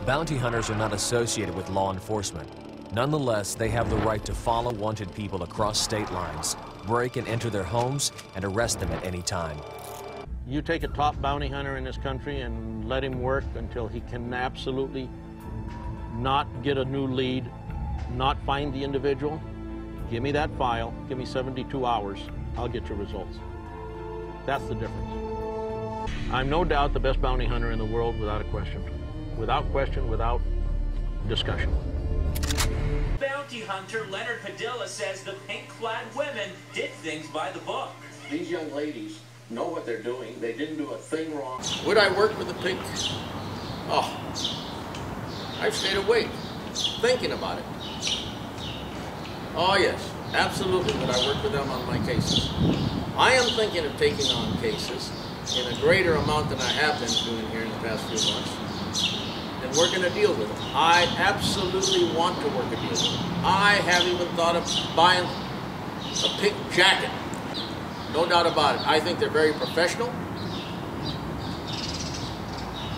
Bounty hunters are not associated with law enforcement. Nonetheless, they have the right to follow wanted people across state lines, break and enter their homes, and arrest them at any time. You take a top bounty hunter in this country and let him work until he can absolutely not get a new lead, not find the individual. Give me that file, give me 72 hours, I'll get your results. That's the difference. I'm no doubt the best bounty hunter in the world without a question. Without question, without discussion. Bounty hunter Leonard Padilla says the pink-clad women did things by the book. These young ladies know what they're doing. They didn't do a thing wrong. Would I work with the pink? Oh, I've stayed awake thinking about it. Oh yes, absolutely would I work with them on my cases. I am thinking of taking on cases in a greater amount than I have been doing here in the past few months and working a deal with them. I absolutely want to work a deal with them. I have even thought of buying a pink jacket. No doubt about it. I think they're very professional.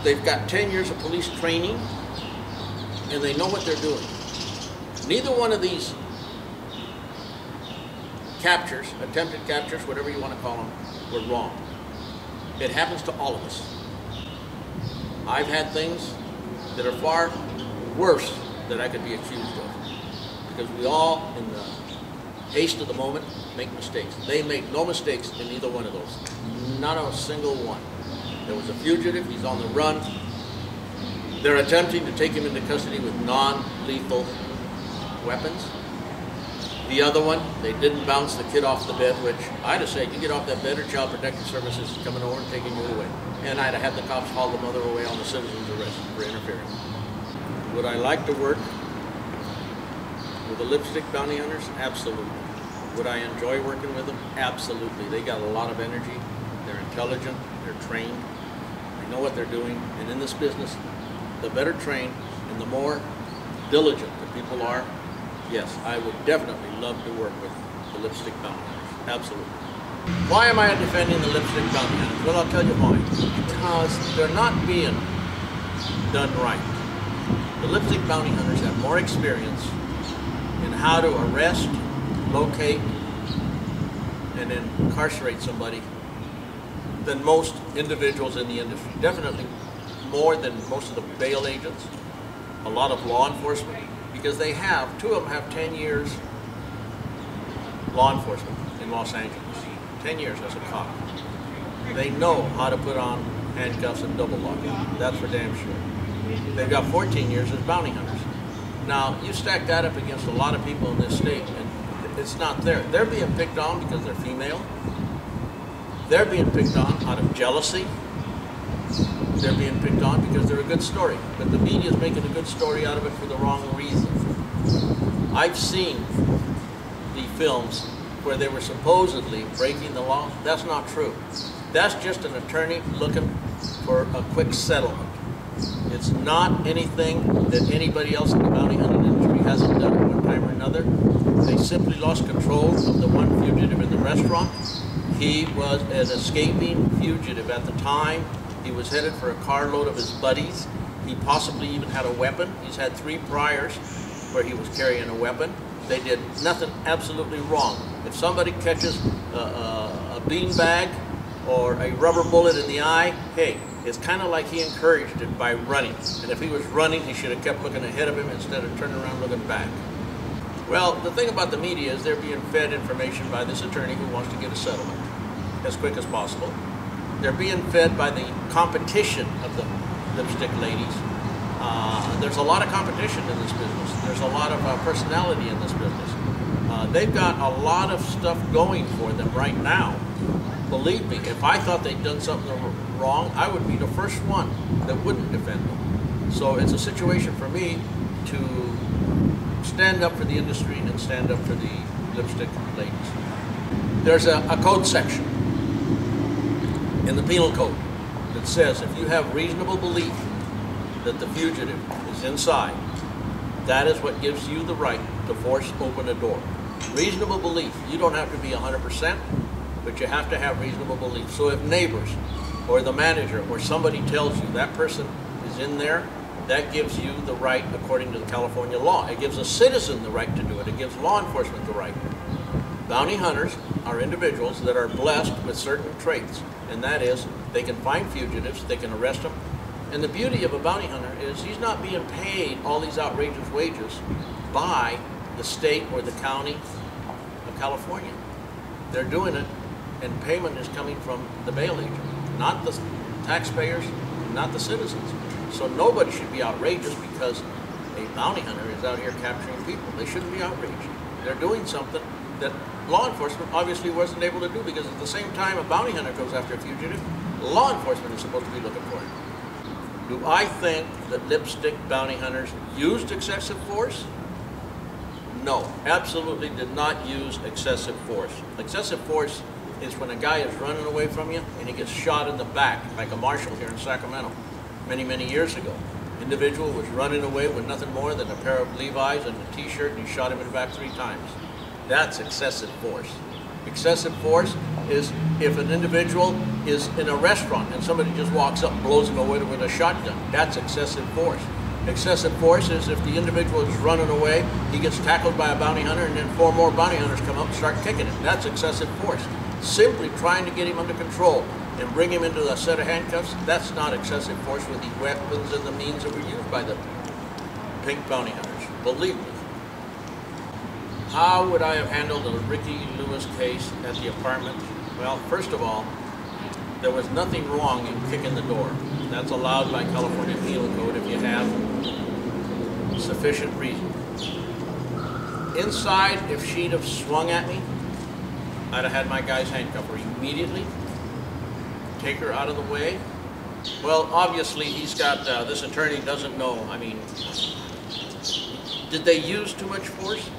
They've got 10 years of police training, and they know what they're doing. Neither one of these captures, attempted captures, whatever you want to call them, were wrong. It happens to all of us. I've had things that are far worse that I could be accused of, because we all, in the haste of the moment, make mistakes. They make no mistakes in either one of those. Not a single one. There was a fugitive, he's on the run. They're attempting to take him into custody with non-lethal weapons. The other one, they didn't bounce the kid off the bed, which I'd have said, you get off that bed or Child Protective Services is coming over and taking you away. And I'd have had the cops haul the mother away on the citizen's arrest for interfering. Would I like to work with the Lisptick bounty hunters? Absolutely. Would I enjoy working with them? Absolutely. They got a lot of energy. They're intelligent. They're trained. They know what they're doing. And in this business, the better trained and the more diligent the people are, yes, I would definitely love to work with the Lisptick bounty hunters. Absolutely. Why am I defending the Lisptick bounty hunters? Well, I'll tell you why. Because they're not being done right. The Lisptick bounty hunters have more experience in how to arrest, locate, and then incarcerate somebody than most individuals in the industry. Definitely more than most of the bail agents, a lot of law enforcement, because they have, two of them have 10 years law enforcement in Los Angeles. 10 years as a cop. They know how to put on handcuffs and double lock. That's for damn sure. They've got 14 years as bounty hunters. Now, you stack that up against a lot of people in this state, and it's not there. They're being picked on because they're female. They're being picked on out of jealousy. They're being picked on because they're a good story. But the media is making a good story out of it for the wrong reason. I've seen the films where they were supposedly breaking the law. That's not true. That's just an attorney looking for a quick settlement. It's not anything that anybody else in the bounty hunting industry hasn't done at one time or another. They simply lost control of the one fugitive in the restaurant. He was an escaping fugitive at the time. He was headed for a carload of his buddies. He possibly even had a weapon. He's had 3 priors where he was carrying a weapon. They did nothing absolutely wrong. If somebody catches a beanbag or a rubber bullet in the eye, hey, it's kind of like he encouraged it by running. And if he was running, he should have kept looking ahead of him instead of turning around looking back. Well, the thing about the media is they're being fed information by this attorney who wants to get a settlement as quick as possible. They're being fed by the competition of the Lisptick ladies. There's a lot of competition in this business. There's a lot of personality in this business. They've got a lot of stuff going for them right now. Believe me, if I thought they'd done something wrong, I would be the first one that wouldn't defend them. So it's a situation for me to stand up for the industry and stand up for the Lisptick ladies. There's a code section in the penal code that says if you have reasonable belief that the fugitive is inside, that is what gives you the right to force open a door. Reasonable belief. You don't have to be 100%, but you have to have reasonable belief. So if neighbors or the manager or somebody tells you that person is in there That gives you the right according to the California law. It gives a citizen the right to do it. It gives law enforcement the right. Bounty hunters are individuals that are blessed with certain traits, and that is they can find fugitives, they can arrest them, and the beauty of a bounty hunter is he's not being paid all these outrageous wages by the state or the county of California. They're doing it, and payment is coming from the bail agent, not the taxpayers, not the citizens. So nobody should be outrageous because a bounty hunter is out here capturing people. They shouldn't be outraged. They're doing something that law enforcement obviously wasn't able to do, because at the same time a bounty hunter goes after a fugitive, law enforcement is supposed to be looking for him. Do I think that Lipstick bounty hunters used excessive force? No, absolutely did not use excessive force. Excessive force is when a guy is running away from you and he gets shot in the back, like a marshal here in Sacramento many, many years ago. Individual was running away with nothing more than a pair of Levi's and a t-shirt, and he shot him in the back 3 times. That's excessive force. Excessive force is if an individual is in a restaurant and somebody just walks up and blows him away with a shotgun. That's excessive force. Excessive force is if the individual is running away, he gets tackled by a bounty hunter, and then 4 more bounty hunters come up and start kicking him. That's excessive force. Simply trying to get him under control and bring him into a set of handcuffs, that's not excessive force with the weapons and the means that were used by the pink bounty hunters. Believe me. How would I have handled the Ricky Lewis case at the apartment? Well, first of all, there was nothing wrong in kicking the door. That's allowed by California Penal Code if you have sufficient reason. Inside, if she'd have swung at me, I'd have had my guys handcuff her immediately, take her out of the way. Well, obviously he's got, this attorney doesn't know. I mean, did they use too much force?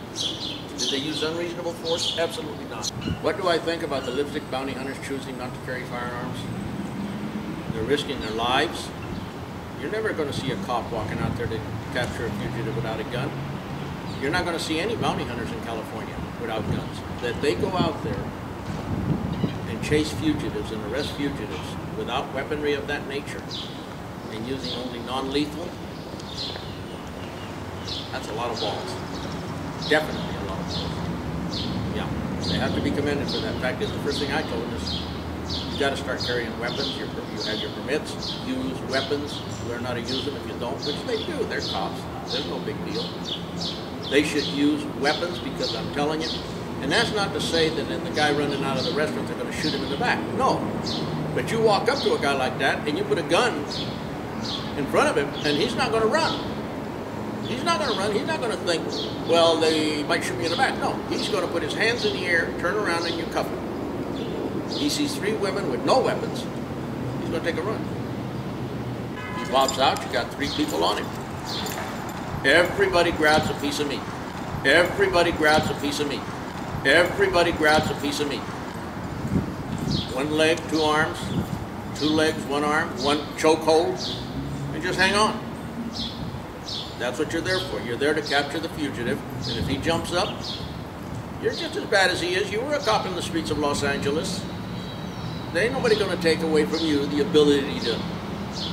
Did they use unreasonable force? Absolutely not. What do I think about the Lipstick bounty hunters choosing not to carry firearms? They're risking their lives. You're never going to see a cop walking out there to capture a fugitive without a gun. You're not going to see any bounty hunters in California without guns. That they go out there and chase fugitives and arrest fugitives without weaponry of that nature and using only non-lethal, that's a lot of balls. Definitely a lot of balls. Yeah, they have to be commended for that. In fact, the first thing I told them is, you got to start carrying weapons. You have your permits. Use weapons. Learn how to use them if you don't, which they do. They're cops. There's no big deal. They should use weapons because I'm telling you, and that's not to say that in the guy running out of the restaurant, they're going to shoot him in the back. No. But you walk up to a guy like that and you put a gun in front of him and he's not going to run. He's not going to run. He's not going to think, well, they might shoot me in the back. No. He's going to put his hands in the air, turn around, and you cuff him. He sees 3 women with no weapons. He's going to take a run. He pops out. You got 3 people on him. Everybody grabs a piece of meat. Everybody grabs a piece of meat. Everybody grabs a piece of meat. 1 leg, 2 arms, 2 legs, 1 arm, 1 chokehold, and just hang on. That's what you're there for. You're there to capture the fugitive, and if he jumps up, you're just as bad as he is. You were a cop in the streets of Los Angeles. There ain't nobody going to take away from you the ability to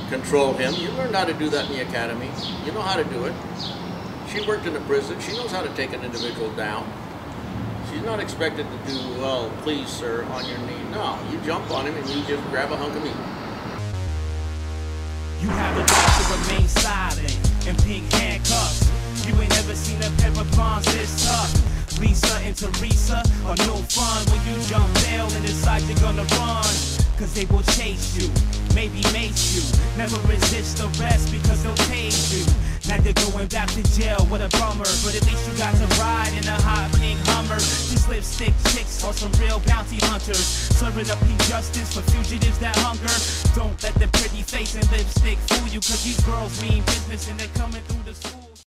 control him. You learned how to do that in the academy. You know how to do it. She worked in a prison. She knows how to take an individual down. She's not expected to do, well, please, sir, on your knee. No, you jump on him and you just grab a hunk of meat. You have the right to remain silent in pink handcuffs. You ain't never seen a pair of bonds this tough. Lisa and Teresa are no fun when you jump bail and decide you're gonna run. Cause they will chase you, maybe mace you. Never resist arrest because they'll tase you. Now they're going back to jail, what a bummer. But at least you got to ride in a hot pink Hummer. These lipstick chicks are some real bounty hunters, serving up injustice for fugitives that hunger. Don't let the pretty face and lipstick fool you, cause these girls mean business and they're coming through the school.